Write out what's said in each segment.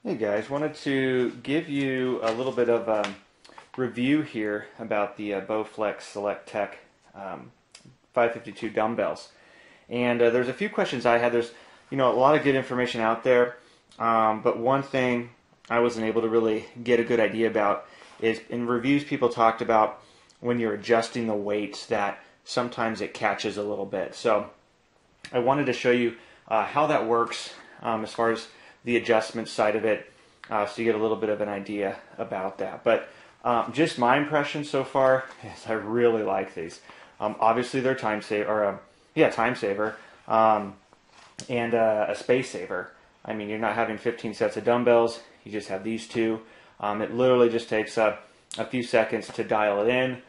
Hey guys, wanted to give you a little bit of a review here about the Bowflex SelectTech 552 dumbbells. And there's a few questions I had. There's a lot of good information out there, but one thing I wasn't able to really get a good idea about is in reviews people talked about when you're adjusting the weights that sometimes it catches a little bit. So I wanted to show you how that works as far as the adjustment side of it, so you get a little bit of an idea about that. But just my impression so far is I really like these. Obviously they're time saver, and a space saver. I mean, you're not having 15 sets of dumbbells, you just have these two. It literally just takes a few seconds to dial it in,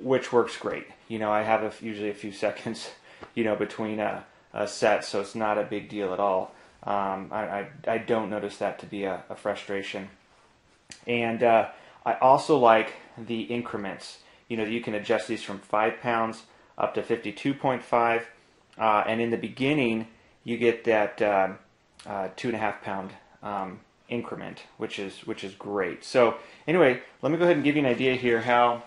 which works great. I have usually a few seconds, between a set, so it's not a big deal at all. I don't notice that to be a frustration. And I also like the increments. You can adjust these from 5 pounds up to 52.5, and in the beginning you get that 2.5 pound increment, which is great. So anyway, let me go ahead and give you an idea here how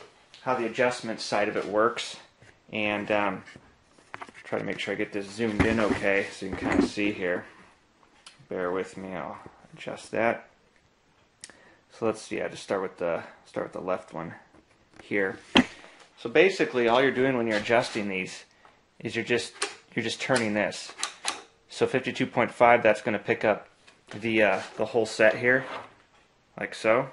the adjustment side of it works, and try to make sure I get this zoomed in okay so you can kind of see here. Bear with me, I'll adjust that. So let's just start with the left one here. So basically all you're doing when you're adjusting these is you're just turning this. So 52.5, that's going to pick up the whole set here, like so.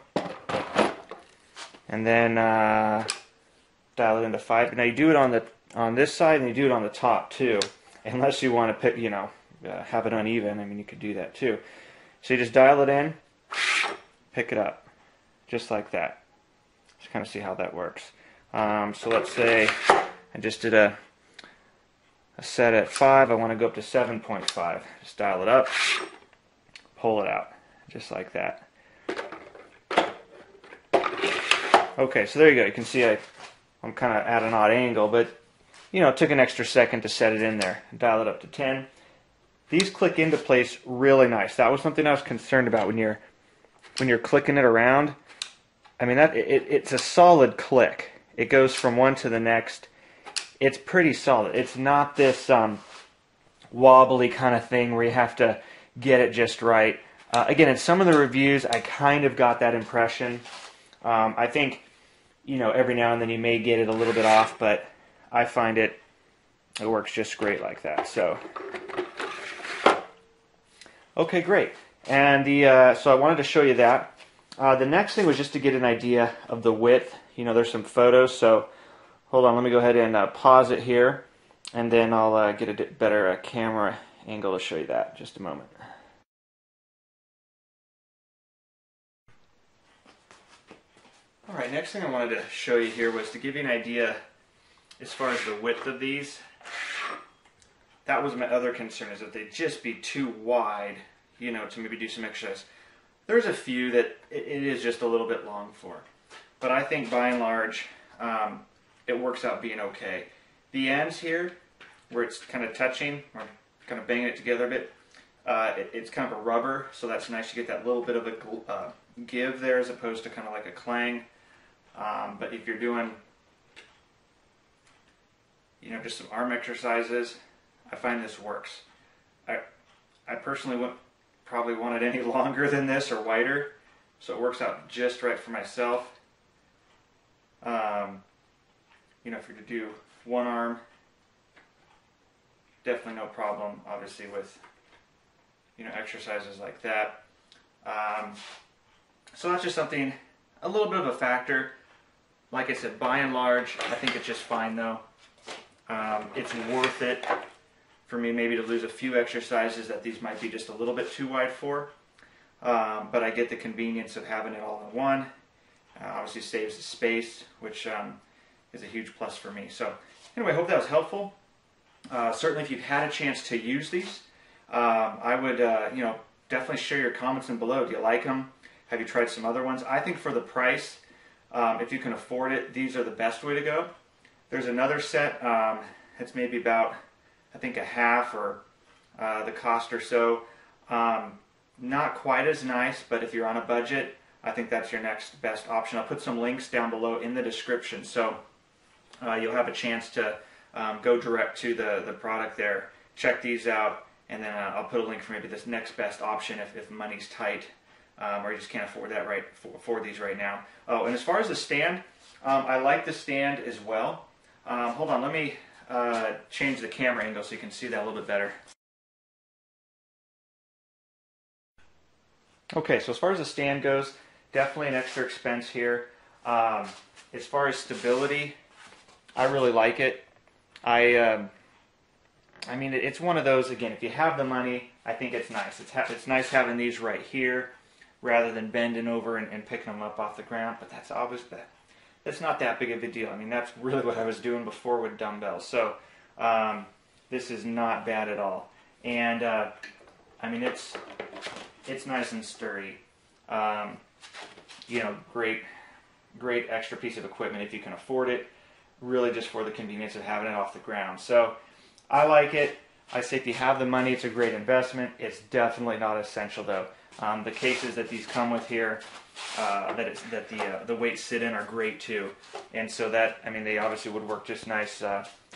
And then dial it into 5. Now you do it on this side, and you do it on the top too, unless you want to pick, have it uneven. I mean, you could do that too. So you just dial it in, pick it up, just like that. Just kind of see how that works. So let's say I just did a set at 5. I want to go up to 7.5. Just dial it up, pull it out, just like that. Okay, so there you go. You can see I'm kind of at an odd angle, but it took an extra second to set it in there. Dial it up to 10. These click into place really nice. That was something I was concerned about when you're clicking it around. I mean, it's a solid click. It goes from one to the next. It's pretty solid. It's not this wobbly kind of thing where you have to get it just right. Again, in some of the reviews, I kind of got that impression. I think, every now and then you may get it a little bit off, but I find it works just great like that. So, okay, great. And so I wanted to show you that. The next thing was just to get an idea of the width. There's some photos, so hold on, let me go ahead and pause it here, and then I'll get a better camera angle to show you that. Just a moment. Alright, next thing I wanted to show you here was to give you an idea as far as the width of these. That was my other concern, is that they'd just be too wide, to maybe do some exercise. There's a few that it is just a little bit long for. But I think by and large, it works out being okay. The ends here, where it's kind of touching, or kind of banging it together a bit, it's kind of a rubber, so that's nice. You get that little bit of a give there as opposed to kind of like a clang. But if you're doing, just some arm exercises, I find this works. I personally wouldn't probably want it any longer than this or wider, so it works out just right for myself. If you're to do one arm, definitely no problem, obviously, with exercises like that. So that's just something, a little bit of a factor. Like I said, by and large, I think it's just fine though. It's worth it for me maybe to lose a few exercises that these might be just a little bit too wide for. But I get the convenience of having it all in one. Obviously saves the space, which is a huge plus for me. So anyway, I hope that was helpful. Certainly if you've had a chance to use these, I would definitely share your comments in below. Do you like them? Have you tried some other ones? I think for the price, if you can afford it, these are the best way to go. There's another set that's maybe about, I think, a half or the cost or so. not quite as nice, but if you're on a budget, I think that's your next best option. I'll put some links down below in the description, so you'll have a chance to go direct to the product there. Check these out, and then I'll put a link for maybe this next best option if money's tight, or you just can't afford these right now. Oh, and as far as the stand, I like the stand as well. Hold on, let me change the camera angle so you can see that a little bit better. Okay, so as far as the stand goes, definitely an extra expense here. As far as stability, I really like it. I mean, it's one of those, again, if you have the money, I think it's nice. It's nice having these right here rather than bending over and picking them up off the ground, but that's obvious. That's not that big of a deal. I mean, that's really what I was doing before with dumbbells. So this is not bad at all. And I mean, it's nice and sturdy. You know, great extra piece of equipment if you can afford it. Really just for the convenience of having it off the ground. So I like it. I say if you have the money, it's a great investment. It's definitely not essential though. The cases that these come with here, that the weights sit in, are great too. And so that, I mean, they obviously would work just nice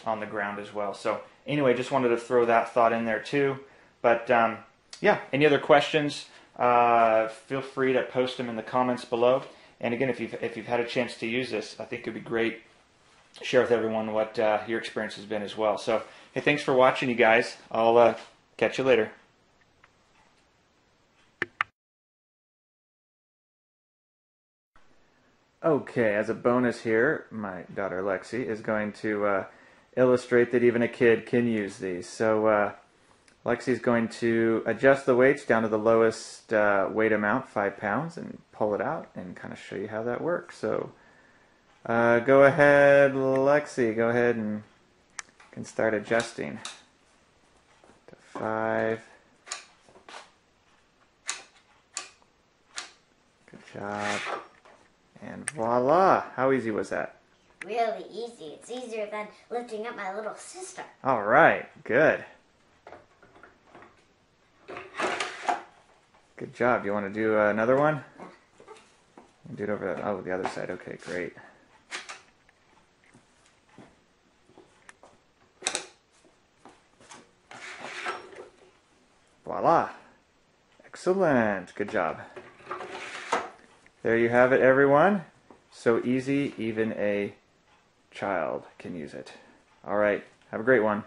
on the ground as well. So anyway, just wanted to throw that thought in there too. But yeah, any other questions? Feel free to post them in the comments below. And again, if you've had a chance to use this, I think it'd be great. Share with everyone what your experience has been as well. So, hey, thanks for watching, you guys. I'll catch you later. Okay, as a bonus here, my daughter Lexi is going to illustrate that even a kid can use these. So Lexi's going to adjust the weights down to the lowest weight amount, 5 pounds, and pull it out and kind of show you how that works. So go ahead, Lexi, go ahead and can start adjusting to 5. Good job. And voila! How easy was that? Really easy. It's easier than lifting up my little sister. All right, good. Good job. You want to do another one? Yeah. Do it over the other side. Okay, great. Voila! Excellent. Good job. There you have it, everyone. So easy, even a child can use it. All right. Have a great one.